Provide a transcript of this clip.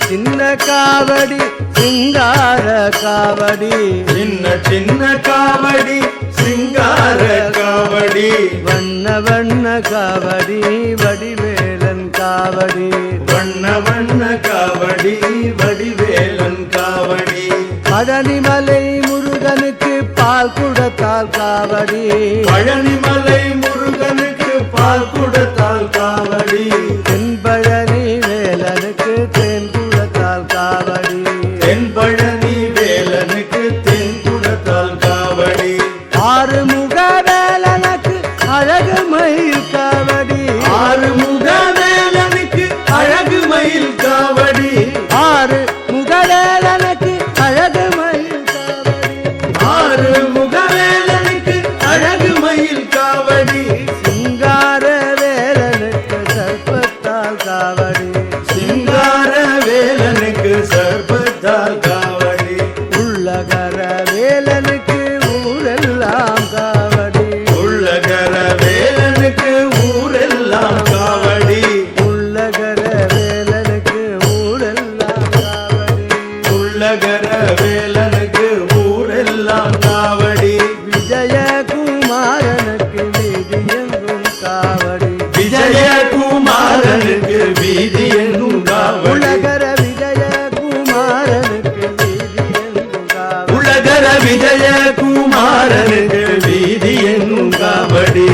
சின்ன காவடி சிங்கார காவடி சின்ன சின்ன காவடி சிங்கார காவடி வண்ண வண்ண காவடி வடிவேலன் காவடி வண்ண வண்ண காவடி வடிவேலன் காவடி பழனிமலை முருகனுக்கு பால் குடத்தால் காவடி பழனிமலை முருகனுக்கு பால் குடத்தால் காவடி தென்பழனி வேலனுக்கு தேன் குடத்தால் காவடி தென்பழனி வேலனுக்கு தென் குடத்தால் காவடி ஆறுமுக வேலனுக்கு அழகு மயில் காவடி ஆறுமுக வேலனுக்கு அழகு மயில் காவடி ஆறு முகவேலனுக்கு அழகு மயில் காவடி ஆறுமுக வேலனுக்கு அழகு மயில் காவடி சிங்கார வேலனுக்கு சர்ப்பத்தால் காவடி சிங்கார வேலனுக்கு சர்ப்பத்தால் காவடி உள்ளகர வேலனுக்கு ஊரெல்லாம் காவடி உள்ளகர வேலனுக்கு ஊரெல்லாம் காவடி உள்ளகர வேலனுக்கு ஊரெல்லாம் காவடி உள்ளகர வேலனுக்கு ஊரெல்லாம் காவடி விஜயகுமாரனுக்கு வீதியெங்கும் காவடி விஜயகுமாரனுக்கு வீதி எங்கும் காவடி உலகர விஜயகுமாரனுக்கு வீதியெங்கும் காவடி உலகர விஜயகுமாரனுக்கு வீதி எங்கும் காவடி